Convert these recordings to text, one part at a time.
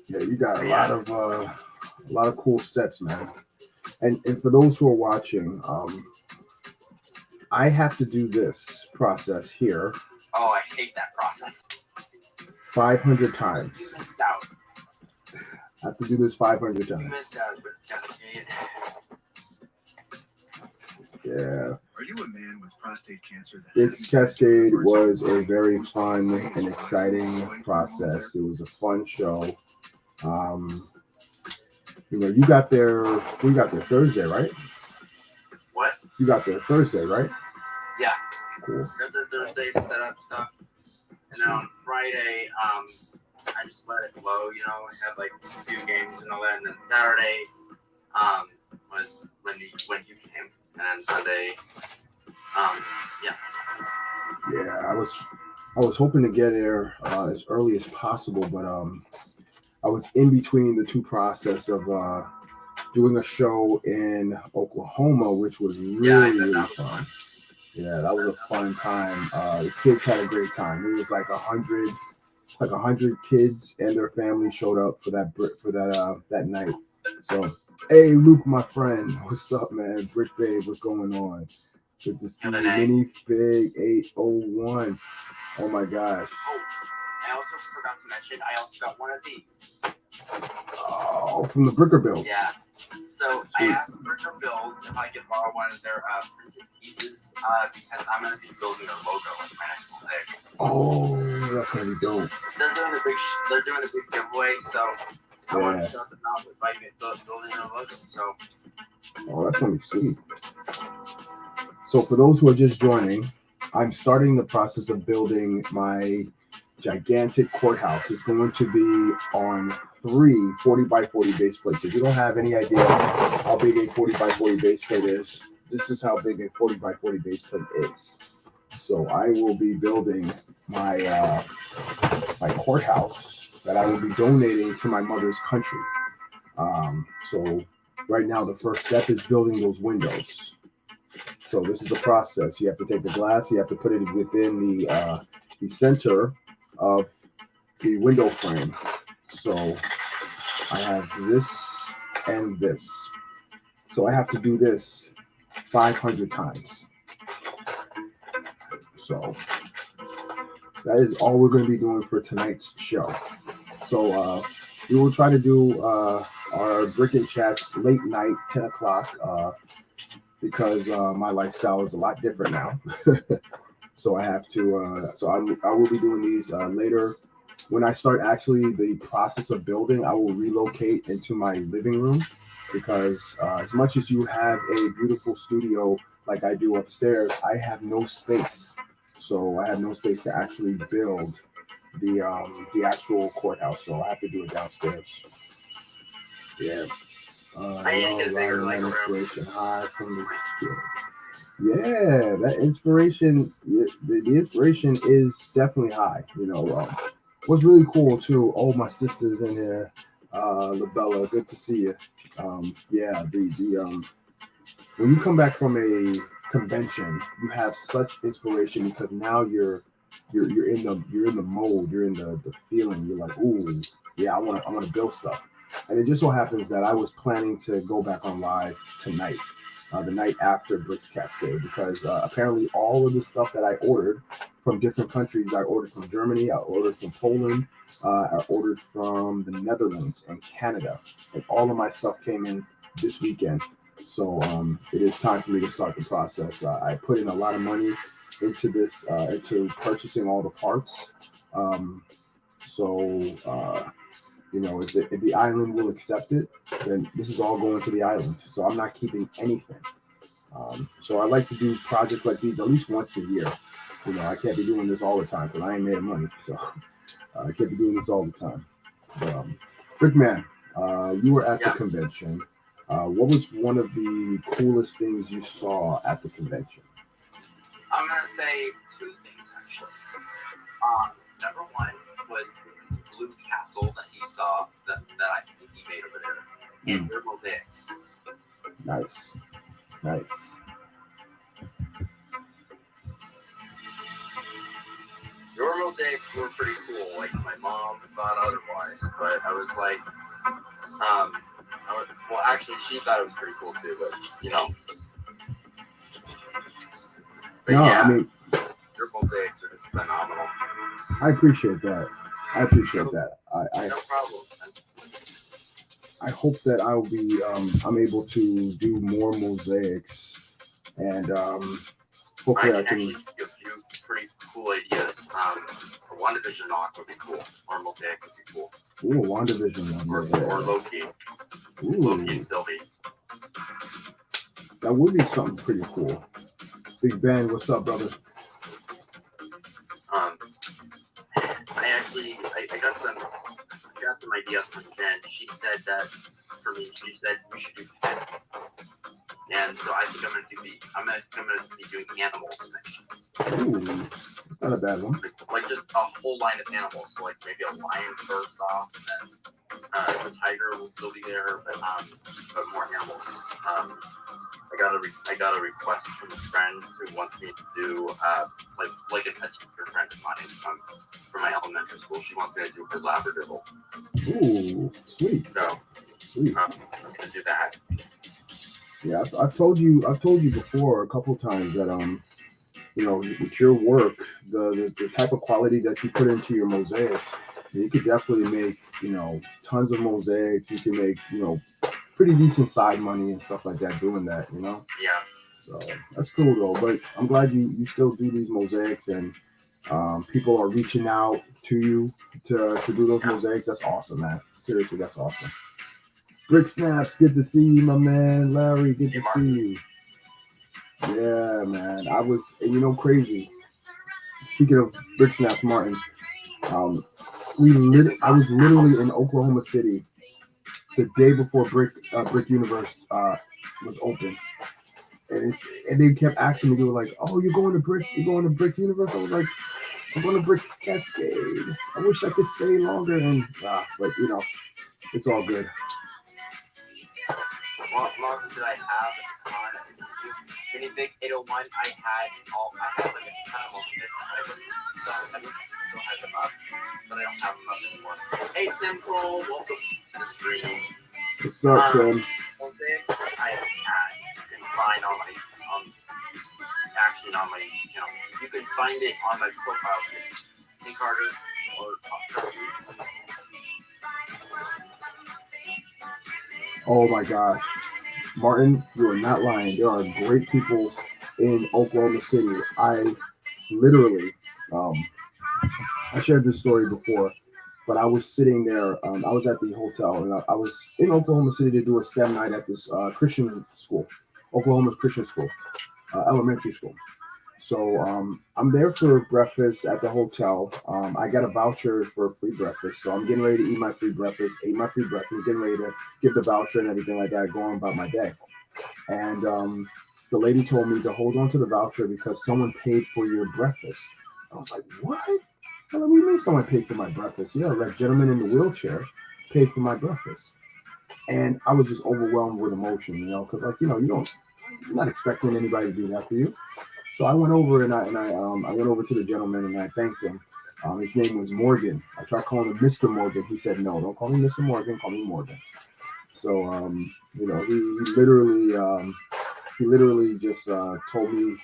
Yeah, you got a lot of cool sets, man. And for those who are watching, I have to do this process here. Oh, I hate that process. 500 times. You missed out. I have to do this 500 times. You missed out, but it's Cascade. Yeah. Are you a man with prostate cancer? Its Cascade was a very fun and exciting process. It was a fun show. You got there. We got there Thursday, right? What? You got there Thursday, right? Yeah. Cool. Got there Thursday to set up stuff, and then on Friday, I just let it flow. Had like a few games and all that, and then Saturday, was when you came, and then Sunday, yeah. Yeah, I was hoping to get there as early as possible, but I was in between the two process of doing a show in Oklahoma, which was really fun. Yeah, that was a fun time. The kids had a great time. It was like 100 kids and their family showed up for that night. So, hey, Luke, my friend, what's up, man? Brick Babe, what's going on? Good to see you. Minifig 801. Oh my gosh. Oh, I also forgot to mention, I also got one of these. Oh, from the Bricker Build. Yeah. So I asked Bricker Build if I could borrow one of their printed pieces because I'm going to be building their logo with my next thing. Oh, that's going to be dope. They're doing a big giveaway, so I want to shut them out by building their logo. So. Oh, that's going to be sweet. So for those who are just joining, I'm starting the process of building my gigantic courthouse. It's going to be on 3 40 by 40 base plates. If you don't have any idea how big a 40 by 40 base plate is, this is how big a 40 by 40 base plate is. So I will be building my my courthouse that I will be donating to my mother's country. So right now the first step is building those windows. So this is the process. You have to take the glass, you have to put it within the center of the window frame. So I have this and this. So I have to do this 500 times. So that is all we're going to be doing for tonight's show. So we will try to do our Brick and Chats late night, 10 o'clock, because my lifestyle is a lot different now. So I have to, I will be doing these later. When I start actually the process of building, I will relocate into my living room because as much as you have a beautiful studio like I do upstairs, I have no space. So I have no space to actually build the actual courthouse. So I have to do it downstairs. Yeah. Inspiration high from the yeah, that inspiration. The inspiration is definitely high. What's really cool too. Oh, my sister's in here. Labella, good to see you. Yeah, when you come back from a convention, you have such inspiration because now you're in the mode, you're in the feeling. You're like, ooh, yeah, I want to build stuff. And it just so happens that I was planning to go back on live tonight, the night after Bricks Cascade, because apparently all of the stuff that I ordered from different countries, I ordered from Germany, I ordered from Poland, I ordered from the Netherlands and Canada, and all of my stuff came in this weekend. So it is time for me to start the process. I put in a lot of money into this, into purchasing all the parts. If the island will accept it, then this is all going to the island. So I'm not keeping anything. So I like to do projects like these at least once a year. I can't be doing this all the time because I ain't made money. So I can't be doing this all the time. But, Brickman, you were at the convention. What was one of the coolest things you saw at the convention? I'm going to say two things, actually. Number one was his blue castle that he saw, that I think he made over there, in River Vix. Nice. Your mosaics were pretty cool. Like my mom thought otherwise, but I was like, well, actually, she thought it was pretty cool too. But you know, but No, yeah, I mean, your mosaics are just phenomenal. I appreciate that. I No problem. I hope that I will be I'm able to do more mosaics, and hopefully I I can can. actually give you pretty cool ideas. A WandaVision knock would be cool, or mosaic would be cool, Ooh, WandaVision one. or Loki Ooh, and Sylvie. that would be something pretty cool. Big Ben, what's up, brother? I got some ideas from Jen. She said that for me, she said we should do pets. And so I think I'm gonna be doing animals next year. Ooh, not a bad one. Like just a whole line of animals. So like maybe a lion first off, and then the tiger will still be there, but more animals. I got a request from a friend who wants me to do like a teacher friend of mine from my elementary school. She wants me to do her labradoodle. Ooh, sweet. So Sweet. I'm gonna do that. Yeah, I've told you before a couple times that you know, with your work, the type of quality that you put into your mosaics, you could definitely make, you know, tons of mosaics. You can make, you know, pretty decent side money and stuff like that doing that, you know. Yeah. So that's cool though. But I'm glad you still do these mosaics, and people are reaching out to you to do those mosaics. That's awesome, man. Seriously, that's awesome. Brick Snaps, good to see you, my man. Larry, good to see you. Yeah, man. I was, you know, crazy. Speaking of Brick Snaps, Martin, I was literally in Oklahoma City the day before Brick Universe was open, and they kept asking me. They were like, "Oh, you're going to Brick Universe?" I was like, "I'm going to Brick Cascade. I wish I could stay longer." And but you know, it's all good. What Mocs did I have on Guinea Pig 801? I had like a ton of mosaics. I still have them up, but I don't have them up anymore. Hey, Simple, welcome to the stream. What's up, Tim? Mosaics I have had. You can find on my channel. You can find it on my profile page. King Carter or Oh my gosh, Martin, you are not lying. There are great people in Oklahoma City. I literally, I shared this story before, but I was sitting there. I was at the hotel, and I was in Oklahoma City to do a STEM night at this Christian school, Oklahoma's Christian school, elementary school. So I'm there for breakfast at the hotel. I got a voucher for a free breakfast, so I'm getting ready to eat my free breakfast. Ate my free breakfast, getting ready to get the voucher and everything like that, going about my day. And the lady told me to hold on to the voucher because someone paid for your breakfast. I was like, what? What do you mean someone paid for my breakfast? Yeah, that gentleman in the wheelchair paid for my breakfast. And I was just overwhelmed with emotion, you know, because like, you know, you're not expecting anybody to do that for you. So I went over and I went over to the gentleman and I thanked him. His name was Morgan. I tried calling him Mr. Morgan. He said, no, don't call me Mr. Morgan. Call me Morgan. So, you know, he literally just told me,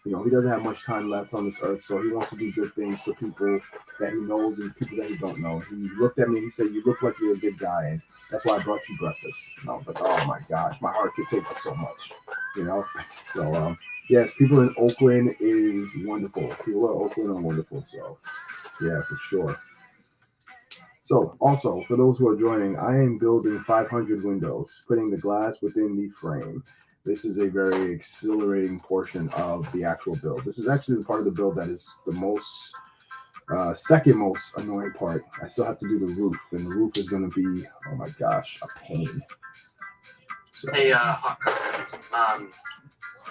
you know, he doesn't have much time left on this earth. So he wants to do good things for people that he knows and people that he don't know. He looked at me and he said, you look like you're a good guy. And that's why I brought you breakfast. And I was like, oh my gosh, my heart could take so much, you know? So, yes, people in Oakland is wonderful. People in Oakland are wonderful. So, yeah, for sure. So, also, for those who are joining, I am building 500 windows, putting the glass within the frame. This is a very exhilarating portion of the actual build. This is actually the part of the build that is the most, second most annoying part. I still have to do the roof, and the roof is going to be, oh my gosh, a pain. So, Hey,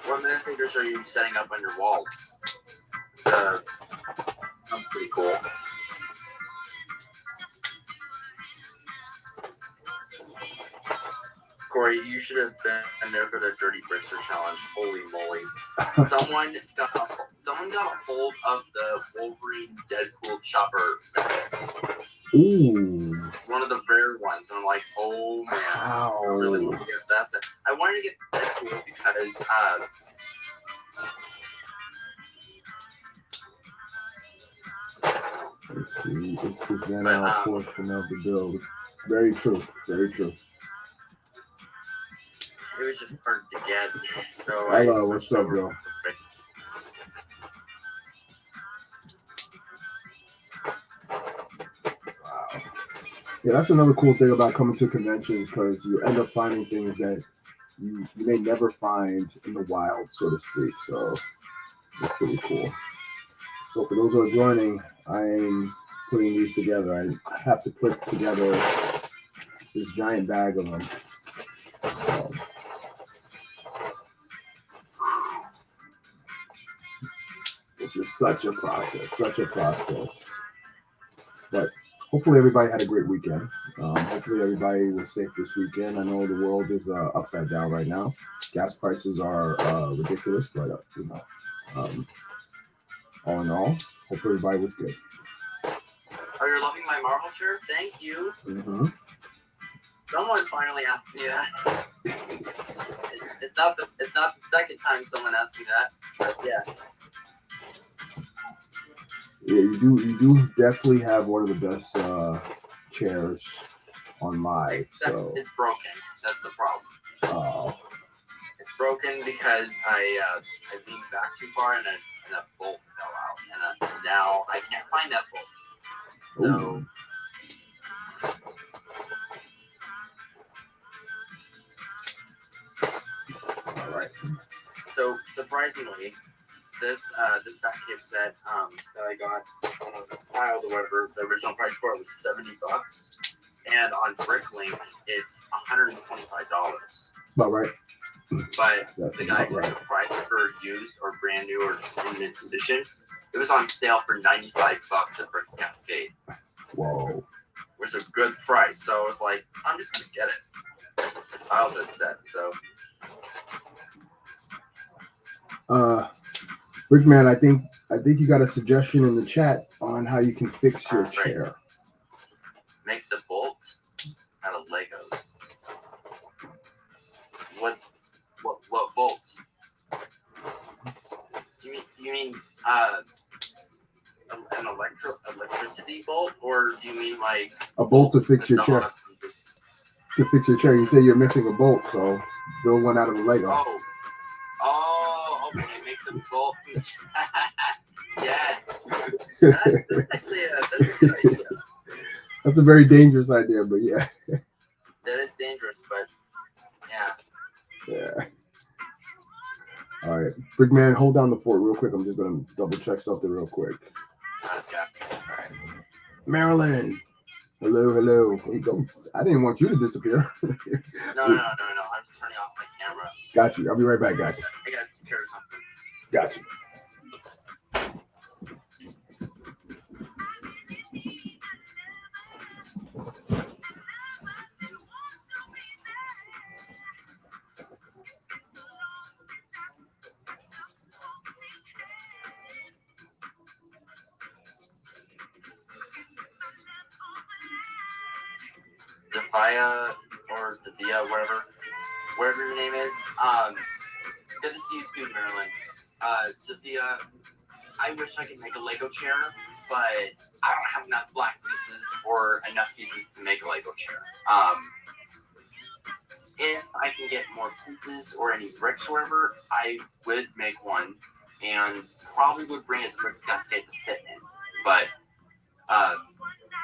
what minifigures are you setting up on your wall? That's pretty cool. Corey, you should have been there for the Dirty Brickster challenge. Holy moly! someone got a hold of the Wolverine Deadpool chopper. Ooh. One of the rare ones. And I'm like, oh man. Wow. I really want to get that. I wanted to get Deadpool because let's see. It's the Zen portion of the build. Very true. Very true. it was just hard to get. So Hello, what's up, bro? Wow. Yeah, that's another cool thing about coming to conventions, because you end up finding things that you may never find in the wild, so to speak. So it's pretty cool. So for those who are joining, I'm putting these together. I have to put together this giant bag of them. This is such a process. But hopefully everybody had a great weekend. Hopefully everybody was safe this weekend. I know the world is upside down right now. Gas prices are ridiculous, but all in all, hope everybody was good. Oh, you're loving my Marvel shirt? Thank you. Mm-hmm. Someone finally asked me that. It's not the second time someone asked me that, but yeah. Yeah, you do definitely have one of the best chairs on live. Except So it's broken. That's the problem. oh, It's broken because I leaned back too far and a bolt fell out, and now I can't find that bolt. So. All right. So surprisingly, this backcave set that I got filed or whatever, the original price for it was $70, and on Bricklink it's $125. About right. But That's the guy about right. price for used or brand new or in mint condition, it was on sale for $95 at Bricks Cascade. Whoa. Which is a good price. So I was like, I'm just gonna get it. Childhood set. So. Rickman, I think you got a suggestion in the chat on how you can fix your chair. Make the bolt out of Legos. What bolt? You mean an electricity bolt, or do you mean like a bolt to fix your chair? To fix your chair, you say you're missing a bolt, so build one out of a Lego. Oh, okay, make the bolt. Yes. That's actually that's a good idea. That's a very dangerous idea, but yeah. That is dangerous, but yeah. Yeah. All right. Big man, hold down the fort real quick. I'm just going to double check something real quick. Okay. All right. Marilyn. Hello. I didn't want you to disappear. No. I'm just turning off my camera. Got you. I'll be right back, guys. I got to take care of something. Got you. Defia or Devia, whatever your name is. Good to see you too, Marilyn. Devia, I wish I could make a Lego chair, but I don't have enough black pieces or enough pieces to make a Lego chair. If I can get more pieces or any bricks or whatever, I would make one and probably would bring it to Bricks Cascade to sit in. But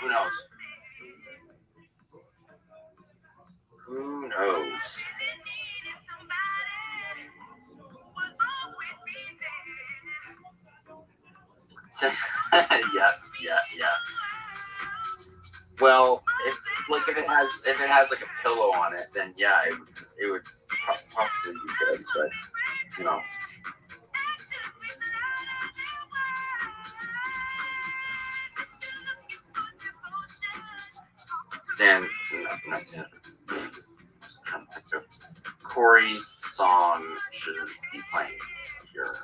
who knows? Who knows? Yeah. Well, if it has like a pillow on it, then yeah, it would probably be good. But you know. Then Corey's song should be playing here.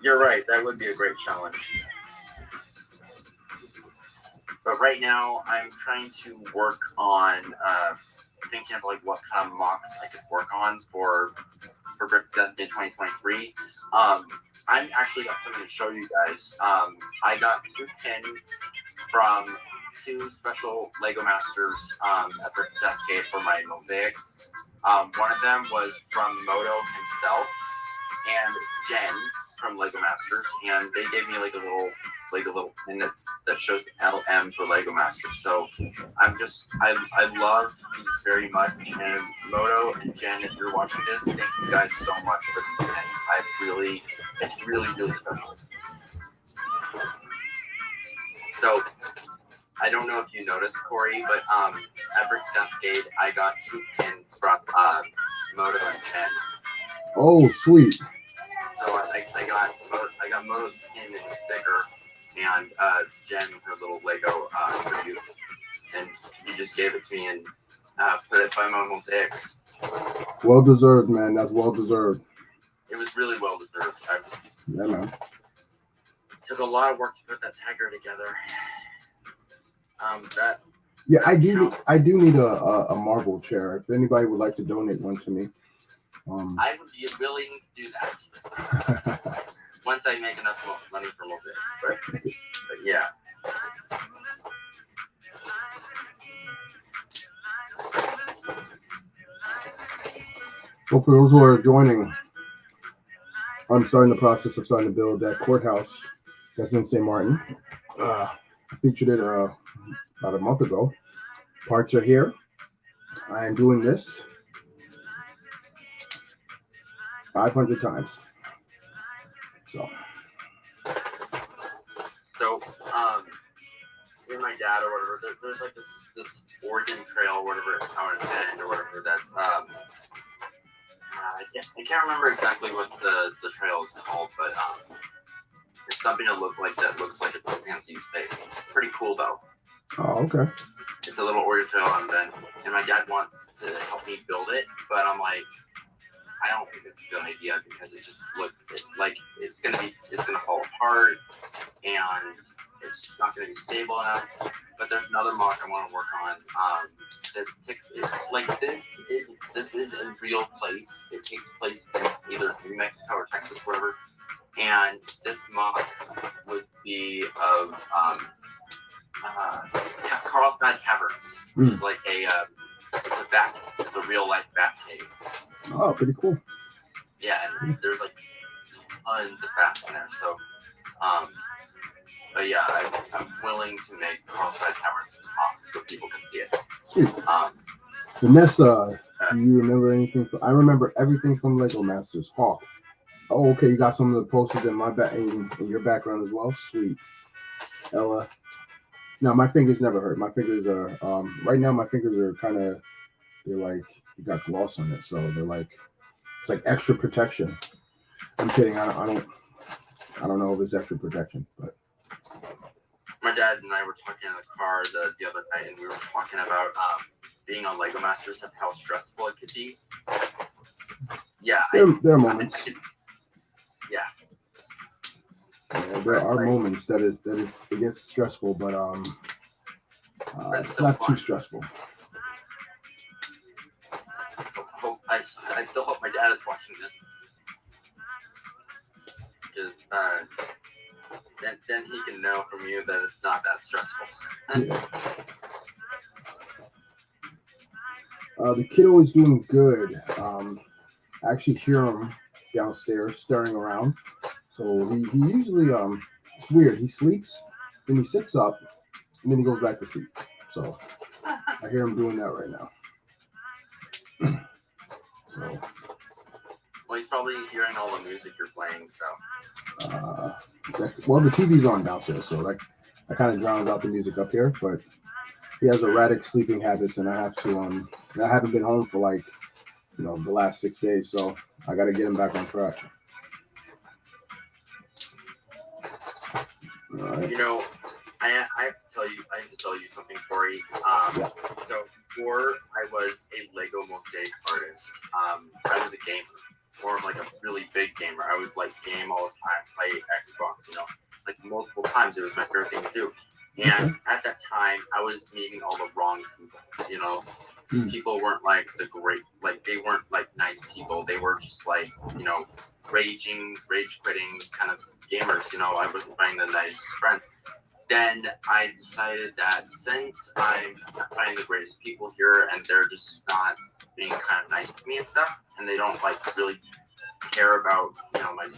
You're right. That would be a great challenge. But right now, I'm trying to work on thinking of like what kind of Mocs I could work on for Brick Death Day 2023. I'm actually got something to show you guys. I got 2 pins from 2 special Lego Masters at Brick Cascade for my mosaics. One of them was from Moto himself and Jen from Lego Masters, and they gave me like a little pin that shows LM for Lego Masters. So I love these very much, and Moto and Jen, if you're watching this, thank you guys so much for this pin. It's really special. So I don't know if you noticed, Corey, but at Brick's Cascade, I got 2 pins from Moto and Jen. Oh, sweet. So I got Moto's pin and a sticker, and Jen her little Lego tribute, and he just gave it to me and put it by my mosaics. Well deserved, man. That's well deserved. It was really well deserved. Yeah, man. Took a lot of work to put that tiger together. I do need a marble chair. If anybody would like to donate one to me. I would be willing to do that once I make enough money for mosaics. But yeah. Well, for those who are joining, I'm starting the process of starting to build that courthouse that's in St. Martin. I featured it about a month ago. Parts are here. I am doing this 500 times. So me and my dad or whatever, there's like this Oregon Trail or whatever, out in Bend or whatever. That's I can't remember exactly what the trail is called, but it's something that looks like a chimpanzee space. It's pretty cool though. Oh, okay. It's a little Oregon Trail on Bend, and my dad wants to help me build it, but I'm like, I don't think it's a good idea because it just like it's gonna fall apart and it's just not gonna be stable enough. But there's another Moc I want to work on. This is a real place. It takes place in either New Mexico or Texas, whatever. And this Moc would be of Carlsbad Caverns, which is like it's a real life bat cave. Oh, pretty cool. Yeah, and there's like tons of bats in there. So, but yeah, I'm willing to make Carlsbad Caverns so people can see it. Sweet. Vanessa, do you remember anything? I remember everything from Lego Masters. Hawk. Oh, okay. You got some of the posters in in your background as well. Sweet. Ella. No, my fingers never hurt. My fingers are right now. My fingers are they're like you got gloss on it, so they're like it's like extra protection. I'm kidding. I don't know if it's extra protection, but my dad and I were talking in the car the other night, and we were talking about being on Lego Masters and how stressful it could be. Yeah, there are moments. Yeah, there are moments that it gets stressful, but it's not too stressful. I still hope my dad is watching this, because then he can know from you that it's not that stressful. Yeah. The kiddo is doing good. I actually hear him downstairs stirring around. So he usually it's weird. He sleeps, then he sits up, and then he goes back to sleep. So I hear him doing that right now. So, well, he's probably hearing all the music you're playing. So well, the TV's on downstairs, so that kind of drowns out the music up here. But he has erratic sleeping habits, and I have to I haven't been home for like the last 6 days, so I got to get him back on track. All right. I have to tell you something, Corey. So before I was a Lego mosaic artist, I was a gamer. or like a really big gamer. I would like game all the time, play Xbox, like multiple times. It was my favorite thing to do. And at that time, I was meeting all the wrong people. These people weren't like they weren't like nice people. They were just like, rage quitting kind of gamers. I wasn't finding the nice friends. Then I decided that since I'm not finding the greatest people here and they're just not being kind of nice to me and stuff, and they don't like really care about my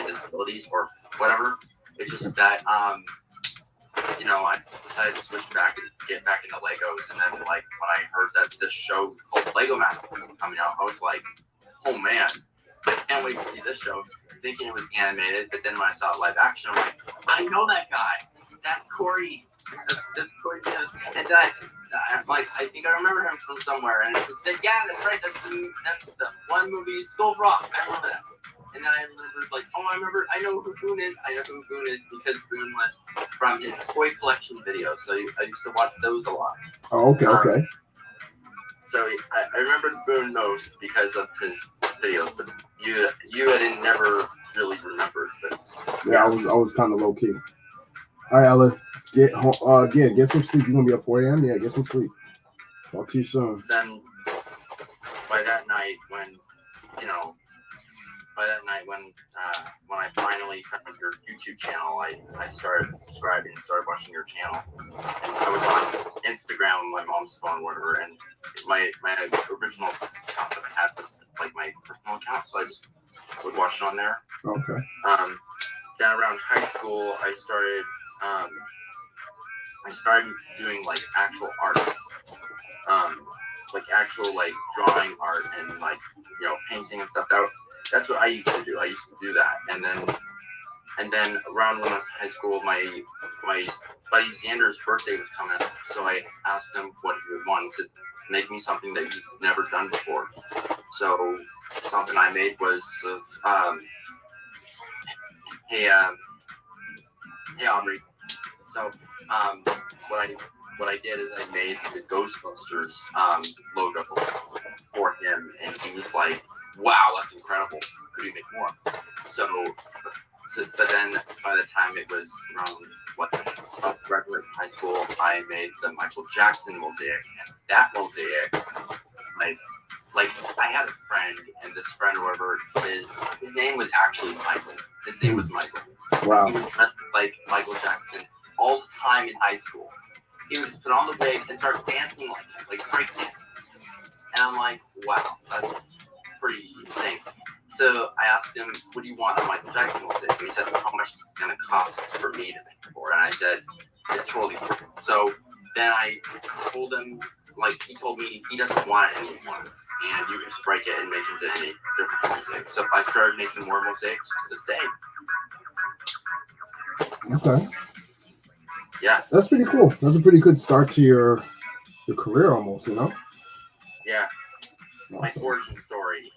disabilities or whatever. It's just that I decided to switch back and get back into Legos. And then like when I heard that this show called Lego Master was coming out, I was like, oh man, I can't wait to see this show. Thinking it was animated, but then when I saw it live action, I'm like, I know that guy. That's Corey. That's Corey. And then I'm like, I think I remember him from somewhere. And it was yeah, that's right. That's the one movie, Skull Rock. I remember that. And then I remembered, like, I know who Boone is. I know who Boone is because Boone was from his toy collection videos. So I used to watch those a lot. Oh, okay. So I remembered Boone most because of his videos, but you I didn't never really remembered. But yeah, I was kind of low key. All right, Ella, get some sleep. You're gonna be up 4 a.m. Yeah, get some sleep. Talk to you soon. Then by that night when when I finally found your YouTube channel, I started subscribing and started watching your channel. And I was on Instagram on my mom's phone, whatever, and my original account that I had was like my personal account, so I just would watch it on there. Okay. Then around high school, I started doing like actual art, like actual like drawing art and like painting and stuff. That's what I used to do. I used to do that, and then around when I was in high school, my buddy Xander's birthday was coming up, so I asked him what he would want. He said, "Make me something that you've never done before." So something I made was of hey Aubrey. So what I did is I made the Ghostbusters logo for him, and he was like, "Wow, that's incredible! Could you make more?" So but then by the time it was around graduate high school, I made the Michael Jackson mosaic, and that mosaic, like I had a friend, and this friend, or whatever, his name was actually Michael. His name was Michael. Wow. He was dressed like Michael Jackson all the time in high school. He would just put on the wig and start dancing like him, like breakdancing. And I'm like, wow, that's pretty insane. So I asked him, what do you want on Michael Jackson mosaic? And he said, how much is it going to cost for me to make it for? And I said, it's totally free. So then I told him, like, he told me he doesn't want it anymore. And you can just break it and make it into any different mosaics. So I started making more mosaics to this day. Okay. Yeah. That's pretty cool. That's a pretty good start to your career almost, Yeah. Awesome. My origin story.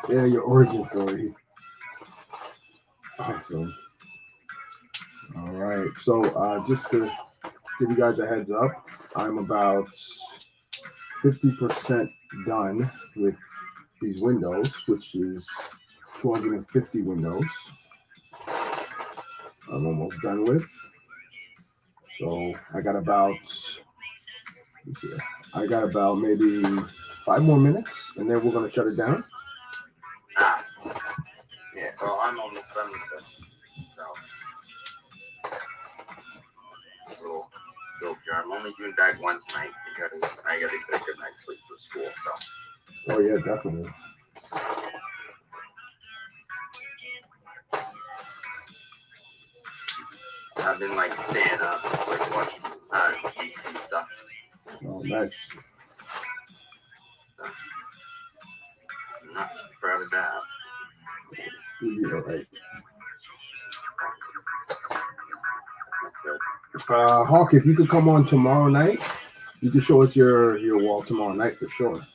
Yeah, your origin story. Awesome. All right. So just to give you guys a heads up, I'm about 50% done with these windows, which is 250 windows. I'm almost done with. So I got about maybe 5 more minutes, and then we're gonna shut it down. Yeah, well, I'm almost done with this. So this little build jar. I'm only doing bag 1 tonight because I gotta get a good night's sleep for school. So. Oh yeah, definitely. I've been like staying up, like watching DC stuff. Oh, nice. So, I'm not too proud of that. You'll be all right. That's good. Hawk, if you could come on tomorrow night, you can show us your wall tomorrow night for sure.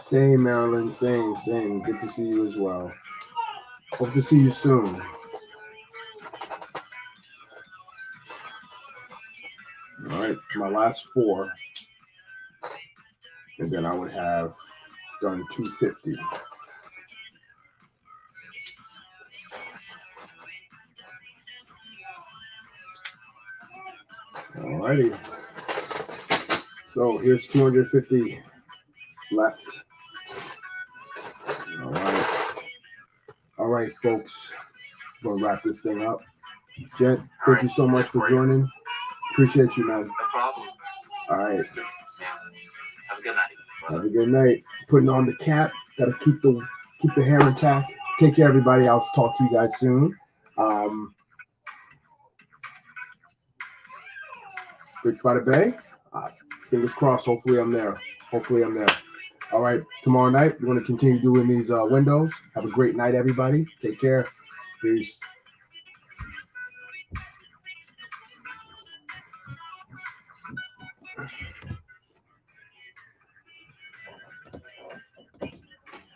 Same, Marilyn. Same. Good to see you as well. Hope to see you soon. All right, my last 4. And then I would have done 250. All righty. So here's 250 left. All right. All right, folks. We'll wrap this thing up. Jet, thank you so much for joining. Appreciate you, man. No problem. All right. Yeah. Have a good night. Brother. Have a good night. Putting on the cap. Gotta keep the hair intact. Take care, everybody. I'll talk to you guys soon. Big Bada Bay. Fingers crossed. Hopefully I'm there. All right. Tomorrow night, we're going to continue doing these windows. Have a great night, everybody. Take care. Peace.